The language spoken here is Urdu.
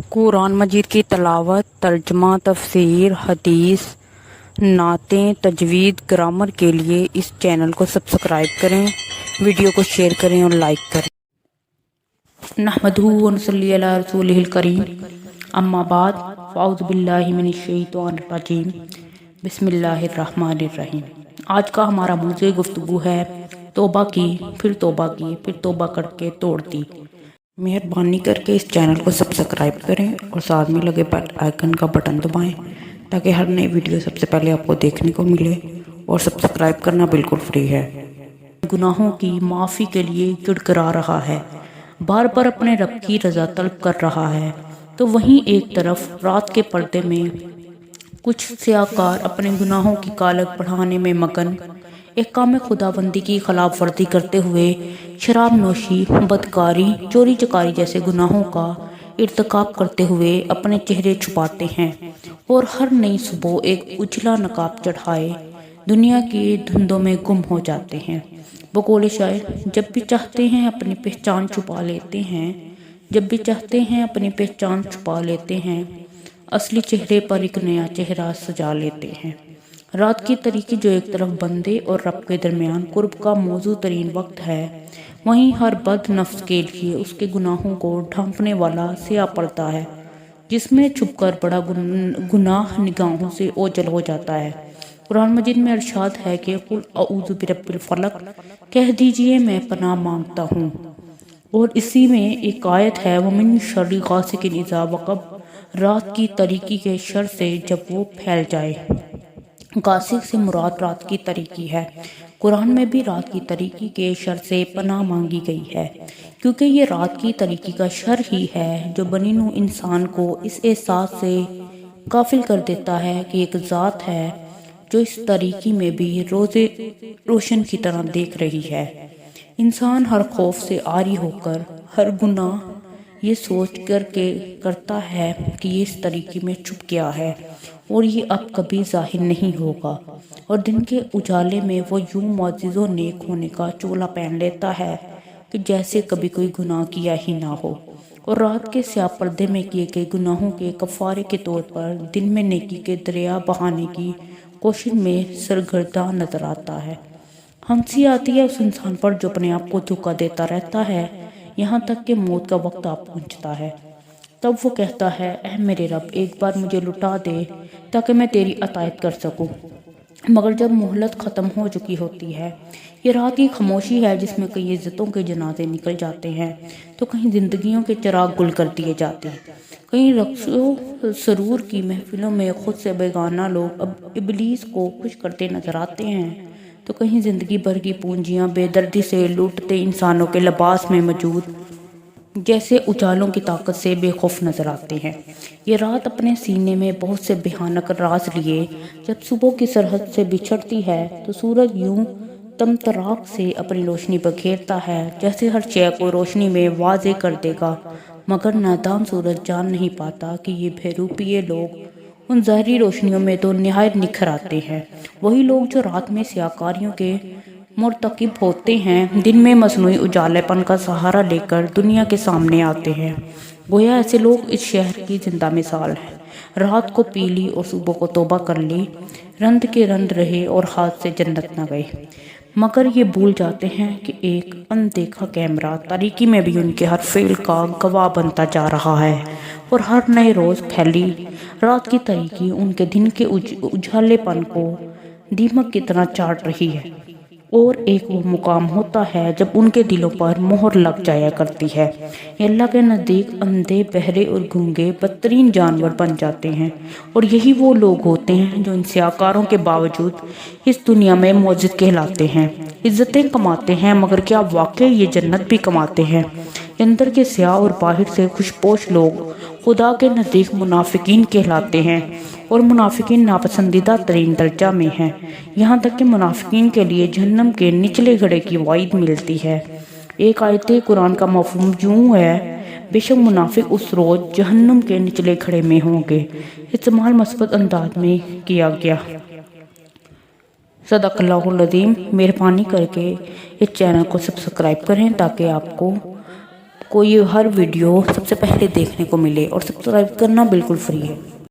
قرآن مجید کی تلاوت، ترجمہ، تفسیر، حدیث، نعتیں، تجوید، گرامر کے لیے اس چینل کو سبسکرائب کریں، ویڈیو کو شیئر کریں اور لائک کریں۔ نحمدہ و نصلی علی رسولہ الکریم، اما بعد فاعوذ باللہ من الشیطان الرجیم، بسم اللہ الرحمن الرحیم۔ آج کا ہمارا موضوع گفتگو ہے توبہ کی، پھر توبہ کی، پھر توبہ کر کے توڑ دی۔ مہربانی کر کے اس چینل کو سبسکرائب کریں اور ساتھ میں لگے بیل آئیکن کا بٹن دبائیں تاکہ ہر نئی ویڈیو سب سے پہلے آپ کو دیکھنے کو ملے، اور سبسکرائب کرنا بالکل فری ہے۔ گناہوں کی معافی کے لیے گڑگڑا رہا ہے، بار بار اپنے رب کی رضا طلب کر رہا ہے، تو وہیں ایک طرف رات کے پردے میں کچھ سیاہکار اپنے گناہوں کی کالک بڑھانے میں مگن، احکام خداوندی کی خلاف ورزی کرتے ہوئے شراب نوشی، بدکاری، چوری چکاری جیسے گناہوں کا ارتکاب کرتے ہوئے اپنے چہرے چھپاتے ہیں، اور ہر نئی صبح ایک اجلا نقاب چڑھائے دنیا کی دھندوں میں گم ہو جاتے ہیں۔ بقول شاعر، جب بھی چاہتے ہیں اپنی پہچان چھپا لیتے ہیں، جب بھی چاہتے ہیں اپنی پہچان چھپا لیتے ہیں، اصلی چہرے پر ایک نیا چہرہ سجا لیتے ہیں۔ رات کی تاریکی جو ایک طرف بندے اور رب کے درمیان قرب کا موزوں ترین وقت ہے، وہیں ہر بد نفس کے لیے اس کے گناہوں کو ڈھانپنے والا سیاہ پردہ ہے، جس میں چھپ کر بڑا گناہ نگاہوں سے اوجھل ہو جاتا ہے۔ قرآن مجید میں ارشاد ہے کہ قل اعوذ برب الفلق، کہہ دیجئے میں پناہ مانگتا ہوں، اور اسی میں ایک آیت ہے وَمِن شَرِّ غاسق اذا وقب، رات کی تاریکی کے شر سے جب وہ پھیل جائے۔ غاسق سے مراد رات کی تاریکی ہے۔ قرآن میں بھی رات کی تاریکی کے شر سے پناہ مانگی گئی ہے، کیونکہ یہ رات کی تاریکی کا شر ہی ہے جو بنی نوع انسان کو اس احساس سے غافل کر دیتا ہے کہ ایک ذات ہے جو اس تاریکی میں بھی روزے روشن کی طرح دیکھ رہی ہے۔ انسان ہر خوف سے عاری ہو کر ہر گناہ یہ سوچ کر کے کرتا ہے کہ یہ اس تاریکی میں چھپ گیا ہے اور یہ اب کبھی ظاہر نہیں ہوگا، اور دن کے اجالے میں وہ یوں معزز و نیک ہونے کا چولا پہن لیتا ہے کہ جیسے کبھی کوئی گناہ کیا ہی نہ ہو، اور رات کے سیاہ پردے میں کیے گئے گناہوں کے کفارے کے طور پر دن میں نیکی کے دریا بہانے کی کوشش میں سرگرداں نظر آتا ہے۔ ہنسی آتی ہے اس انسان پر جو اپنے آپ کو دھوکہ دیتا رہتا ہے، یہاں تک کہ موت کا وقت آ پہنچتا ہے۔ تب وہ کہتا ہے، اے میرے رب، ایک بار مجھے لٹا دے تاکہ میں تیری اطاعت کر سکوں۔ مگر جب مہلت ختم ہو چکی ہوتی ہے، یہ رات کی خاموشی ہے جس میں کئی عزتوں کے جنازے نکل جاتے ہیں، تو کہیں زندگیوں کے چراغ گل کر دیے جاتے ہیں، کہیں رقص و سرور کی محفلوں میں خود سے بیگانہ لوگ اب ابلیس کو خوش کرتے نظر آتے ہیں، تو کہیں زندگی بھر کی پونجیاں بے دردی سے لوٹتے انسانوں کے لباس میں موجود جیسے اجالوں کی طاقت سے بے خوف نظر آتے ہیں۔ یہ رات اپنے سینے میں بہت سے بھیانک راز لیے جب صبح کی سرحد سے بچھڑتی ہے تو سورج یوں تمطراق سے اپنی روشنی بکھیرتا ہے جیسے ہر شے کو روشنی میں واضح کر دے گا، مگر نادان سورج جان نہیں پاتا کہ یہ بہروپیے لوگ ان ظاہری روشنیوں میں تو نہایت نکھر آتے ہیں۔ وہی لوگ جو رات میں سیاہکاریوں کے مرتکب ہوتے ہیں، دن میں مصنوعی اجالے پن کا سہارا لے کر دنیا کے سامنے آتے ہیں۔ گویا ایسے لوگ اس شہر کی زندہ مثال ہیں۔ رات کو پی لی اور صبح کو توبہ کر لی، رند کے رند رہے اور ہاتھ سے جنت نہ گئے، مگر یہ بھول جاتے ہیں کہ ایک اندیکھا کیمرہ تاریکی میں بھی ان کے ہر فعل کا گواہ بنتا جا رہا ہے، اور ہر نئے روز پھیلی رات کی تاریکی ان کے دن کے اجالے پن کو دیمک کی طرح چاٹ رہی ہے، اور ایک وہ مقام ہوتا ہے جب ان کے دلوں پر مہر لگ جایا کرتی ہے۔ یہ اللہ کے نزدیک اندھے، بہرے اور گونگے بدترین جانور بن جاتے ہیں، اور یہی وہ لوگ ہوتے ہیں جو ان سیاہکاروں کے باوجود اس دنیا میں معزز کہلاتے ہیں، عزتیں کماتے ہیں، مگر کیا واقعی یہ جنت بھی کماتے ہیں؟ اندر کے سیاہ اور باہر سے خوشپوش لوگ خدا کے نزدیک منافقین کہلاتے ہیں، اور منافقین ناپسندیدہ ترین درجہ میں ہیں، یہاں تک کہ منافقین کے لیے جہنم کے نچلے گڑھے کی وعید ملتی ہے۔ ایک آیت قرآن کا مفہوم یوں ہے، بے شک منافق اس روز جہنم کے نچلے گڑھے میں ہوں گے۔ استعمال مثبت انداز میں کیا گیا۔ صدق اللہ العظیم۔ مہربانی کر کے اس چینل کو سبسکرائب کریں تاکہ آپ کو آپ کو یہ ہر ویڈیو سب سے پہلے دیکھنے کو ملے، اور سبسکرائب کرنا بالکل فری ہے۔